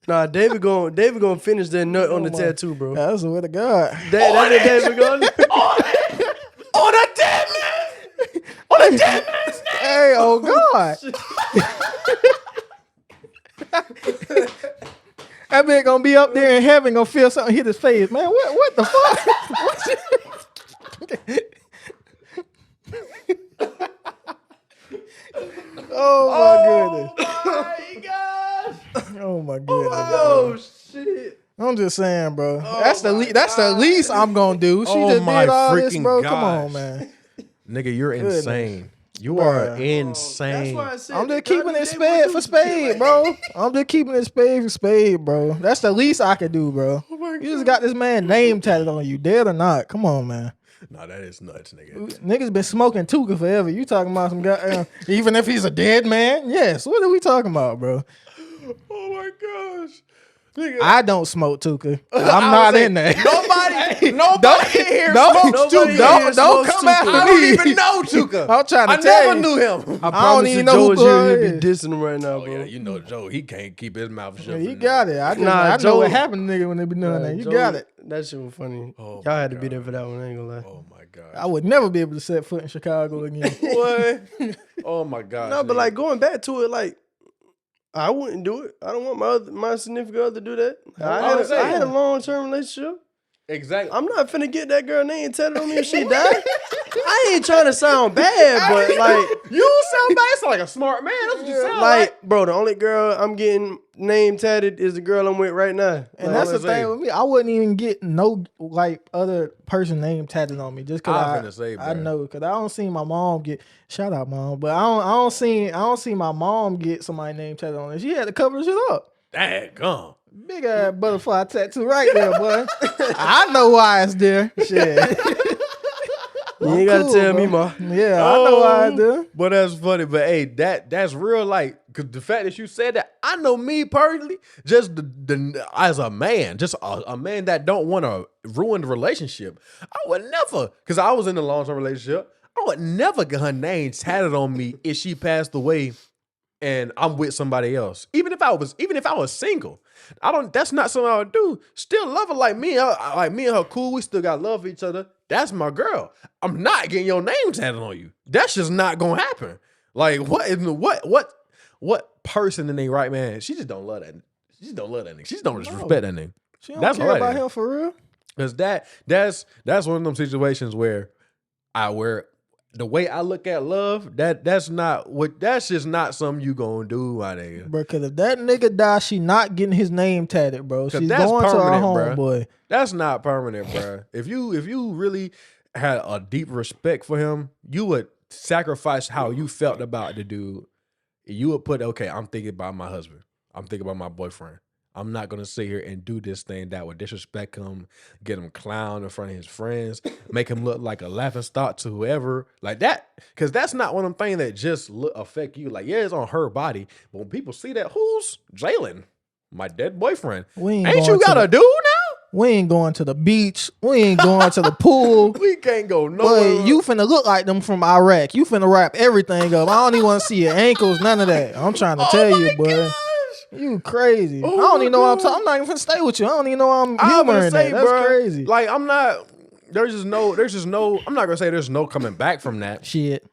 [SPEAKER 4] nah. David gonna finish that nut on the
[SPEAKER 2] my-
[SPEAKER 4] tattoo, bro.
[SPEAKER 2] That's the way to God.
[SPEAKER 4] That's what David going.
[SPEAKER 3] On a dead man! On a dead man's neck!
[SPEAKER 2] Hey, oh God. That man gonna be up there in heaven, gonna feel something hit his face. Man, what the fuck? Oh my goodness. Oh my goodness.
[SPEAKER 4] Oh shit!
[SPEAKER 2] I'm just saying, bro. That's the least I'm gonna do. She
[SPEAKER 3] Oh
[SPEAKER 2] just
[SPEAKER 3] my
[SPEAKER 2] did all this,
[SPEAKER 3] freaking
[SPEAKER 2] bro. Come
[SPEAKER 3] gosh.
[SPEAKER 2] on, man.
[SPEAKER 3] Nigga, you're
[SPEAKER 2] Goodness.
[SPEAKER 3] insane. You
[SPEAKER 2] Bruh.
[SPEAKER 3] are
[SPEAKER 4] That's
[SPEAKER 3] insane.
[SPEAKER 4] why I said
[SPEAKER 2] I'm
[SPEAKER 4] the
[SPEAKER 2] just keeping
[SPEAKER 4] goddamn
[SPEAKER 2] it
[SPEAKER 4] David
[SPEAKER 2] spade
[SPEAKER 4] would
[SPEAKER 2] for
[SPEAKER 4] do some shit
[SPEAKER 2] spade,
[SPEAKER 4] like
[SPEAKER 2] bro. I'm just keeping it spade for spade, bro. That's the least I could do, bro. You just got this man name tatted on you, dead or not. Come on, man.
[SPEAKER 3] Nah, that is nuts, nigga.
[SPEAKER 2] Niggas been smoking Tuka forever. You talking about some guy, even if he's a dead man? Yes. What are we talking about, bro?
[SPEAKER 3] Oh my gosh. Nigga.
[SPEAKER 2] I don't smoke Tuka. I'm not in there.
[SPEAKER 3] Nobody in here
[SPEAKER 2] Don't-
[SPEAKER 3] smokes
[SPEAKER 4] nobody
[SPEAKER 3] Tuka.
[SPEAKER 4] in here
[SPEAKER 2] Don't
[SPEAKER 4] smokes
[SPEAKER 2] come after
[SPEAKER 4] Tuka.
[SPEAKER 3] I
[SPEAKER 2] me.
[SPEAKER 3] don't even know Tuka.
[SPEAKER 2] I'm trying to
[SPEAKER 3] I
[SPEAKER 2] tell
[SPEAKER 3] never
[SPEAKER 2] you.
[SPEAKER 3] knew him.
[SPEAKER 4] I
[SPEAKER 2] don't
[SPEAKER 4] promise
[SPEAKER 2] even
[SPEAKER 4] you,
[SPEAKER 2] know
[SPEAKER 4] Joe
[SPEAKER 2] who
[SPEAKER 4] is here.
[SPEAKER 2] Bud
[SPEAKER 4] He'll be
[SPEAKER 2] is.
[SPEAKER 4] dissing him right now,
[SPEAKER 3] Oh
[SPEAKER 4] bro.
[SPEAKER 3] yeah, you know Joe. He can't keep his mouth shut.
[SPEAKER 2] You
[SPEAKER 3] for
[SPEAKER 2] got
[SPEAKER 3] nothing.
[SPEAKER 2] it. I just,
[SPEAKER 4] Nah,
[SPEAKER 2] I know
[SPEAKER 4] Joe-
[SPEAKER 2] what happened, nigga, when they be doing that. You
[SPEAKER 4] Joe-
[SPEAKER 2] got it.
[SPEAKER 4] That shit was funny.
[SPEAKER 3] Oh,
[SPEAKER 4] Y'all had
[SPEAKER 3] my
[SPEAKER 4] to be there
[SPEAKER 3] God.
[SPEAKER 4] for that one. I ain't gonna lie.
[SPEAKER 3] Oh my god.
[SPEAKER 2] I would never be able to set foot in Chicago again.
[SPEAKER 3] What? Oh my god.
[SPEAKER 4] No, but like going back to it, like I wouldn't do it. I don't want my significant other to do that. I had a long-term relationship.
[SPEAKER 3] exactly.
[SPEAKER 4] I'm not finna get that girl name tatted on me if she died. I ain't trying to sound bad, but like,
[SPEAKER 3] you sound bad. It's like a smart man. That's what you sound
[SPEAKER 4] like, bro, the only girl I'm getting name tatted is the girl I'm with right now.
[SPEAKER 2] And
[SPEAKER 4] Like,
[SPEAKER 2] that's the
[SPEAKER 3] I'm saying.
[SPEAKER 2] thing with me. I wouldn't even get no like other person name tatted on me just
[SPEAKER 3] I'm
[SPEAKER 2] because
[SPEAKER 3] finna say,
[SPEAKER 2] I
[SPEAKER 3] bruh.
[SPEAKER 2] know because I don't see my mom get shout out mom, but I don't see my mom get somebody name tatted on her. She had to cover shit up.
[SPEAKER 3] Dang, gum.
[SPEAKER 2] Big ass butterfly tattoo right there, boy. I know why it's there. Shit.
[SPEAKER 4] You ain't gotta
[SPEAKER 2] Cool,
[SPEAKER 4] tell
[SPEAKER 2] bro.
[SPEAKER 4] me, ma.
[SPEAKER 2] Yeah, I know why it's there.
[SPEAKER 3] But that's funny. But hey, that's real. Like, cause the fact that you said that, I know me personally, just the as a man, just a man that don't want to ruin the relationship. I would never, cause I was in a long-term relationship. I would never get her name tatted on me if she passed away and I'm with somebody else. Even if I was single, that's not something I would do. Still love her like me and her cool. We still got love for each other. That's my girl. I'm not getting your name tatted on you. That's just not gonna happen. Like what person in their right man? She just don't love that. She just don't love that nigga. She just don't respect that nigga.
[SPEAKER 2] She don't
[SPEAKER 3] That's
[SPEAKER 2] care
[SPEAKER 3] right
[SPEAKER 2] about
[SPEAKER 3] then.
[SPEAKER 2] him for real.
[SPEAKER 3] Cause that's one of them situations where the way I look at love, that's just not something you gonna do, my nigga.
[SPEAKER 2] Bro, cause if that nigga die, she not getting his name tatted, bro. She's
[SPEAKER 3] that's
[SPEAKER 2] going to her
[SPEAKER 3] permanent, bruh.
[SPEAKER 2] homeboy.
[SPEAKER 3] That's not permanent, bro. If you really had a deep respect for him, you would sacrifice how you felt about the dude. You would put, okay, I'm thinking about my husband. I'm thinking about my boyfriend. I'm not going to sit here and do this thing that would disrespect him, get him clown in front of his friends, make him look like a laughing stock to whoever. Like that. Because that's not one of them things that just affect you. Like, yeah, it's on her body. But when people see that, who's Jalen? My dead boyfriend. Ain't you got a dude now?
[SPEAKER 2] We ain't going to the beach. We ain't going to the pool.
[SPEAKER 3] We can't go nowhere.
[SPEAKER 2] But you finna look like them from Iraq. You finna wrap everything up. I don't even want to see your ankles, none of that. I'm trying to tell you, boy.
[SPEAKER 3] Gosh.
[SPEAKER 2] You crazy.
[SPEAKER 3] Oh
[SPEAKER 2] I don't even know what I'm
[SPEAKER 3] God.
[SPEAKER 2] talking. I'm not even finna stay with you. I don't even know I'm
[SPEAKER 3] I'm gonna
[SPEAKER 2] humoring
[SPEAKER 3] say,
[SPEAKER 2] that. That's
[SPEAKER 3] bro,
[SPEAKER 2] crazy.
[SPEAKER 3] Like, I'm not, there's just no, I'm not gonna say there's no coming back from that.
[SPEAKER 2] Shit.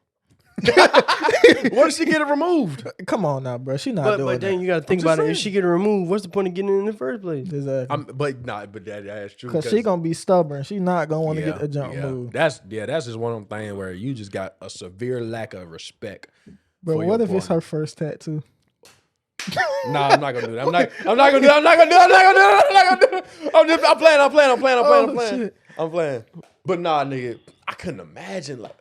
[SPEAKER 3] What if she get it removed?
[SPEAKER 2] Come on now, bro. She not
[SPEAKER 4] But
[SPEAKER 2] doing
[SPEAKER 4] then
[SPEAKER 2] that.
[SPEAKER 4] you got to think
[SPEAKER 3] just
[SPEAKER 4] about it.
[SPEAKER 3] saying.
[SPEAKER 4] If she get removed, what's the point of getting in the first place?
[SPEAKER 2] Exactly.
[SPEAKER 3] But that's true.
[SPEAKER 2] Because she gonna be stubborn. She not gonna want to get the jump moved.
[SPEAKER 3] That's just one of them things where you just got a severe lack of respect.
[SPEAKER 2] Bro,
[SPEAKER 3] for
[SPEAKER 2] what
[SPEAKER 3] your
[SPEAKER 2] if it's
[SPEAKER 3] partner.
[SPEAKER 2] her first tattoo?
[SPEAKER 3] Nah, I'm not gonna do that. I'm not gonna do that. I'm playing.
[SPEAKER 2] Shit.
[SPEAKER 3] I'm playing. But nah, nigga, I couldn't imagine like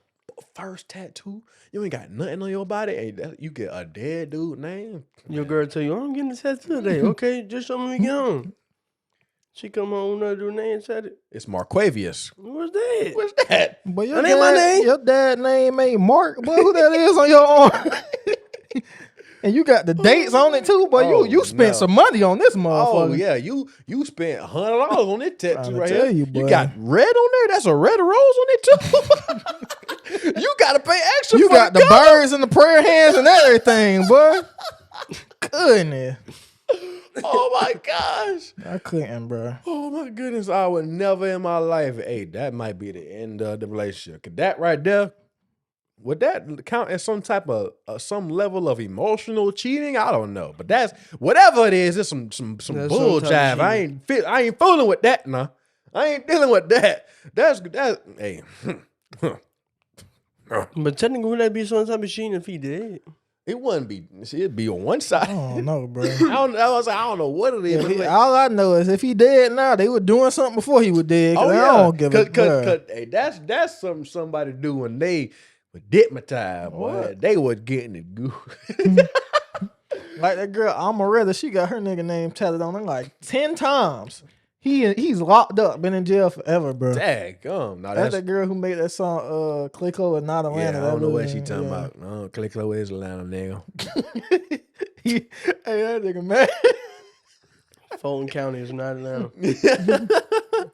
[SPEAKER 3] first tattoo. You ain't got nothing on your body. And you get a dead dude name.
[SPEAKER 4] Your girl tell you, I'm getting a tattoo today. Okay, just show me when we get home. She come home, with her name, said it.
[SPEAKER 3] It's Marquavius.
[SPEAKER 4] What's that?
[SPEAKER 3] What's that?
[SPEAKER 2] But
[SPEAKER 4] That ain't my name.
[SPEAKER 2] Your dad name ain't Mark. Boy, who that is on your arm? And you got the dates on it too, boy.
[SPEAKER 3] Oh,
[SPEAKER 2] you spent
[SPEAKER 3] no.
[SPEAKER 2] some money on this motherfucker.
[SPEAKER 3] Oh yeah, you spent $100 on this tattoo
[SPEAKER 2] Tryna
[SPEAKER 3] right
[SPEAKER 2] tell
[SPEAKER 3] here.
[SPEAKER 2] you,
[SPEAKER 3] You
[SPEAKER 2] boy.
[SPEAKER 3] got red on there. That's a red rose on it too. You gotta pay extra.
[SPEAKER 2] You
[SPEAKER 3] for
[SPEAKER 2] got the
[SPEAKER 3] color.
[SPEAKER 2] birds and the prayer hands and everything, boy. Goodness.
[SPEAKER 3] Oh my gosh.
[SPEAKER 2] I couldn't, bro.
[SPEAKER 3] Oh my goodness. I would never in my life. Hey, that might be the end of the relationship. 'Cause that right there, would that count as some type of some level of emotional cheating? I don't know, but that's whatever it is. It's some
[SPEAKER 4] That's
[SPEAKER 3] bull
[SPEAKER 4] some type of
[SPEAKER 3] jive. I ain't fooling with that. Nah, I ain't dealing with that. That's hey.
[SPEAKER 4] But technically, would that be some type of cheating if he did?
[SPEAKER 3] It wouldn't be. See, it'd be on one side.
[SPEAKER 2] I don't know, bro.
[SPEAKER 3] I don't know what it is. but like-
[SPEAKER 2] All I know is if he dead now, they were doing something before he was dead.
[SPEAKER 3] oh
[SPEAKER 2] I
[SPEAKER 3] yeah,
[SPEAKER 2] don't give a
[SPEAKER 3] cause hey, that's something somebody do when they were digmatized, boy.
[SPEAKER 2] What?
[SPEAKER 3] They was getting it good.
[SPEAKER 2] Like that girl Amaretta, she got her nigga name tatted on her like 10 times. He's locked up, been in jail forever, bro.
[SPEAKER 3] Daggum. No,
[SPEAKER 2] That's
[SPEAKER 3] that's
[SPEAKER 2] that girl who made that song, Clayco and Not Atlanta.
[SPEAKER 3] yeah. I don't know what
[SPEAKER 2] really-
[SPEAKER 3] she talking
[SPEAKER 2] yeah.
[SPEAKER 3] about. No, Clicko is Atlanta, nigga.
[SPEAKER 2] Hey, that nigga man.
[SPEAKER 4] Fulton County is not Atlanta.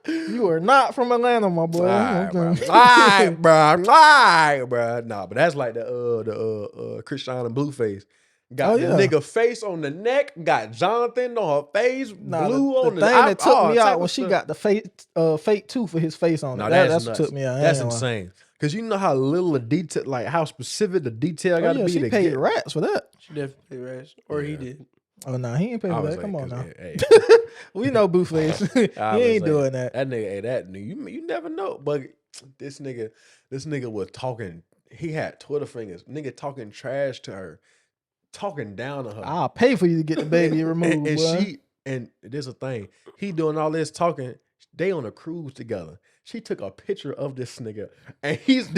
[SPEAKER 2] You are not from Atlanta, my boy.
[SPEAKER 3] Alright, bro.
[SPEAKER 2] Okay.
[SPEAKER 3] Alright, bro. Alright, bro. Nah, but that's like the Christiana Blueface. Got
[SPEAKER 2] Oh,
[SPEAKER 3] the
[SPEAKER 2] yeah.
[SPEAKER 3] nigga face on the neck, got Jonathan on her face,
[SPEAKER 2] Nah,
[SPEAKER 3] blue
[SPEAKER 2] the
[SPEAKER 3] on the
[SPEAKER 2] thing that took
[SPEAKER 3] all
[SPEAKER 2] me
[SPEAKER 3] type
[SPEAKER 2] out
[SPEAKER 3] of
[SPEAKER 2] when she
[SPEAKER 3] stuff.
[SPEAKER 2] got the fake tooth for his face on it.
[SPEAKER 3] No,
[SPEAKER 2] That's what
[SPEAKER 3] nuts.
[SPEAKER 2] took me out. I
[SPEAKER 3] That's
[SPEAKER 2] ain't gonna lie.
[SPEAKER 3] insane. Because you know how little the detail, like how specific the detail
[SPEAKER 2] Oh,
[SPEAKER 3] got to
[SPEAKER 2] yeah,
[SPEAKER 3] be
[SPEAKER 2] she
[SPEAKER 3] to
[SPEAKER 2] paid
[SPEAKER 3] get.
[SPEAKER 2] rats for that.
[SPEAKER 4] She definitely rash. Or he
[SPEAKER 3] Yeah.
[SPEAKER 4] did.
[SPEAKER 2] Oh, no, he ain't paid
[SPEAKER 3] I
[SPEAKER 2] for
[SPEAKER 3] was
[SPEAKER 2] that.
[SPEAKER 3] like,
[SPEAKER 2] Come on
[SPEAKER 3] 'cause,
[SPEAKER 2] now.
[SPEAKER 3] hey,
[SPEAKER 2] We know Booface. He
[SPEAKER 3] I was
[SPEAKER 2] ain't
[SPEAKER 3] like,
[SPEAKER 2] doing that.
[SPEAKER 3] That nigga, you never know. But this nigga was talking. He had Twitter fingers. Nigga talking trash to her, talking down to her.
[SPEAKER 2] I'll pay for you to get the baby removed,
[SPEAKER 3] and
[SPEAKER 2] boy.
[SPEAKER 3] there's a thing. He doing all this talking. They on a cruise together. She took a picture of this nigga, and he's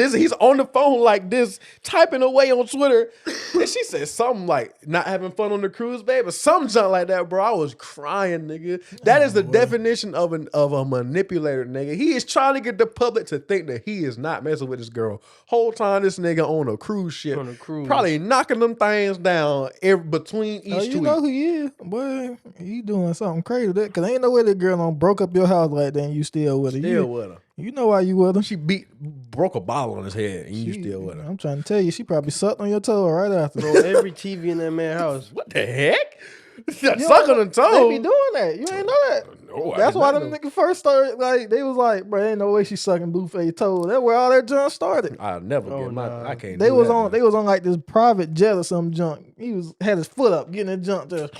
[SPEAKER 3] on the phone like this, typing away on Twitter. And she said something like not having fun on the cruise, babe, or some junk like that, bro. I was crying, nigga. That is the definition of a manipulator, nigga. He is trying to get the public to think that he is not messing with this girl. Whole time this nigga on a cruise ship,
[SPEAKER 4] On a cruise.
[SPEAKER 3] probably knocking them things down between each
[SPEAKER 2] Oh, you
[SPEAKER 3] tweet.
[SPEAKER 2] know who he is, boy. You doing something crazy. Cause ain't no way that girl done broke up your house like that and you still with her.
[SPEAKER 3] Still with her.
[SPEAKER 2] You know why you with her.
[SPEAKER 3] She broke a bottle on his head, and you still with her.
[SPEAKER 2] I'm trying to tell you, she probably sucked on your toe right after.
[SPEAKER 4] Bro, every TV in that man's house.
[SPEAKER 3] What the heck?
[SPEAKER 2] You
[SPEAKER 3] Suck on the
[SPEAKER 2] They
[SPEAKER 3] toe.
[SPEAKER 2] be doing that. You ain't know that.
[SPEAKER 3] No, I
[SPEAKER 2] That's
[SPEAKER 3] did
[SPEAKER 2] why
[SPEAKER 3] not
[SPEAKER 2] them
[SPEAKER 3] know.
[SPEAKER 2] niggas first started. Like they was like, bro, ain't no way she sucking Blueface toe. That's where all that junk started.
[SPEAKER 3] I'll never
[SPEAKER 4] Oh,
[SPEAKER 3] get my.
[SPEAKER 4] nah.
[SPEAKER 3] I can't.
[SPEAKER 2] They
[SPEAKER 3] do
[SPEAKER 2] was
[SPEAKER 3] that,
[SPEAKER 2] on.
[SPEAKER 3] man.
[SPEAKER 2] They was on like this private jet or some junk. He had his foot up, getting that junk to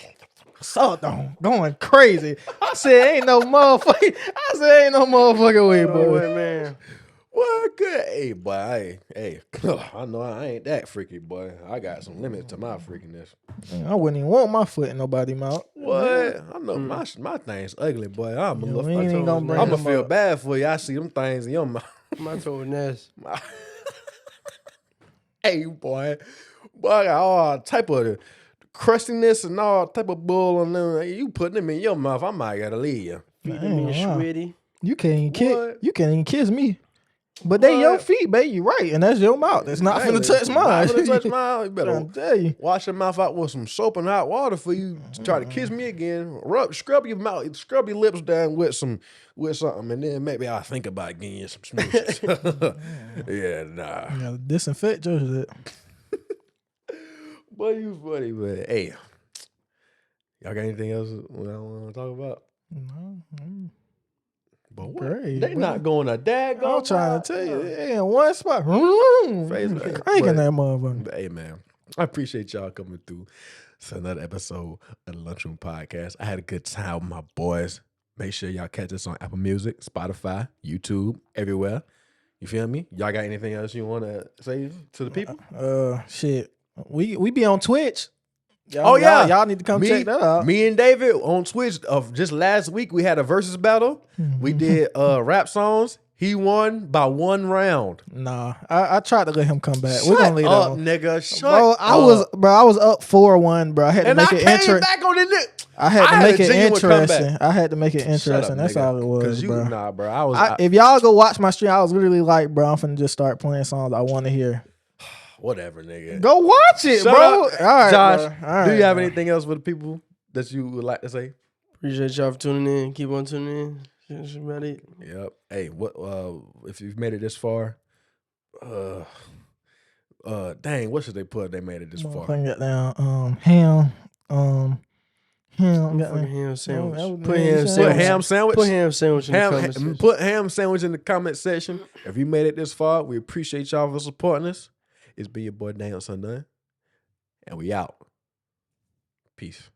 [SPEAKER 2] sucked on, going crazy. I said, ain't no motherfucker. I said, ain't no motherfucking way,
[SPEAKER 4] Oh,
[SPEAKER 2] boy.
[SPEAKER 4] wait, man.
[SPEAKER 3] What good? Hey, boy. Hey, I know I ain't that freaky, boy. I got some limits to my freakiness.
[SPEAKER 2] I wouldn't even want my foot in nobody's mouth.
[SPEAKER 3] What? I know my thing's ugly, boy. I'm
[SPEAKER 2] Yeah, we ain't gonna bring
[SPEAKER 3] gonna
[SPEAKER 2] them
[SPEAKER 3] feel
[SPEAKER 2] up.
[SPEAKER 3] bad for you. I see them things in your mouth.
[SPEAKER 4] My toe Ness.
[SPEAKER 3] Hey, boy, I got all type of crustiness and all type of bull on them. You putting them in your mouth, I might gotta leave you.
[SPEAKER 4] Feet
[SPEAKER 2] I ain't
[SPEAKER 4] me
[SPEAKER 2] gonna lie.
[SPEAKER 4] sweaty.
[SPEAKER 2] You can't even kiss.
[SPEAKER 3] What?
[SPEAKER 2] You can't even kiss me. But they your
[SPEAKER 3] What?
[SPEAKER 2] feet, baby. You right, and that's your mouth. It's not finna touch mine.
[SPEAKER 3] Not finna touch mine. You better
[SPEAKER 2] I'm tell you.
[SPEAKER 3] wash your mouth out with some soap and hot water for you to try to kiss me again. Scrub your mouth, scrub your lips down with something, and then maybe I'll think about getting you some smooches. Yeah, nah.
[SPEAKER 2] You gotta disinfect your shit.
[SPEAKER 3] Boy, you funny, but hey, y'all got anything else I want to talk about?
[SPEAKER 2] No,
[SPEAKER 3] But what?
[SPEAKER 2] Great,
[SPEAKER 3] They
[SPEAKER 2] bro.
[SPEAKER 3] not going to daggone.
[SPEAKER 2] I'm trying to tell you, they in one spot. Cranking that motherfucker.
[SPEAKER 3] But hey, man, I appreciate y'all coming through. It's another episode of the Lunchroom Podcast. I had a good time with my boys. Make sure y'all catch us on Apple Music, Spotify, YouTube, everywhere. You feel me? Y'all got anything else you want to say to the people?
[SPEAKER 2] Shit. We be on Twitch.
[SPEAKER 3] Oh, yeah.
[SPEAKER 2] Y'all need to come check that out.
[SPEAKER 3] Me and David on Twitch of just last week, we had a versus battle. We did rap songs. He won by 1 round.
[SPEAKER 2] Nah, I tried to let him come back. We're
[SPEAKER 3] Shut
[SPEAKER 2] gonna leave that
[SPEAKER 3] up,
[SPEAKER 2] one.
[SPEAKER 3] nigga. Shut
[SPEAKER 2] Bro,
[SPEAKER 3] up.
[SPEAKER 2] I was up 4-1, bro. I had to
[SPEAKER 3] And I
[SPEAKER 2] make it
[SPEAKER 3] came
[SPEAKER 2] interesting.
[SPEAKER 3] back on the
[SPEAKER 2] I had to
[SPEAKER 3] I
[SPEAKER 2] make
[SPEAKER 3] had a
[SPEAKER 2] it
[SPEAKER 3] genuine
[SPEAKER 2] interesting.
[SPEAKER 3] comeback.
[SPEAKER 2] I had to make it
[SPEAKER 3] Shut up,
[SPEAKER 2] interesting. That's
[SPEAKER 3] nigga.
[SPEAKER 2] all it was,
[SPEAKER 3] 'Cause
[SPEAKER 2] bro.
[SPEAKER 3] Nah, bro. I was
[SPEAKER 2] If y'all go watch my stream, I was literally like, bro, I'm finna just start playing songs I want to hear.
[SPEAKER 3] whatever, nigga.
[SPEAKER 2] Go watch it,
[SPEAKER 3] Shut
[SPEAKER 2] bro.
[SPEAKER 3] up.
[SPEAKER 2] All right,
[SPEAKER 3] Josh,
[SPEAKER 2] bro. All
[SPEAKER 3] do
[SPEAKER 2] right,
[SPEAKER 3] you have
[SPEAKER 2] bro.
[SPEAKER 3] anything else for the people that you would like to say?
[SPEAKER 4] Appreciate y'all for tuning in. Keep on tuning in. That's about it.
[SPEAKER 3] Yep. Hey, what? If you've made it this far, dang, what should they put? They made it this far.
[SPEAKER 2] Motherfucking got down, ham,
[SPEAKER 4] Fucking ham sandwich. Put ham
[SPEAKER 3] Put
[SPEAKER 4] sandwich.
[SPEAKER 3] ham sandwich.
[SPEAKER 4] Put ham sandwich in the comments.
[SPEAKER 3] Put ham sandwich in the comment section. If you made it this far, we appreciate y'all for supporting us. It's been your boy Daniel Sundone, and we out. Peace.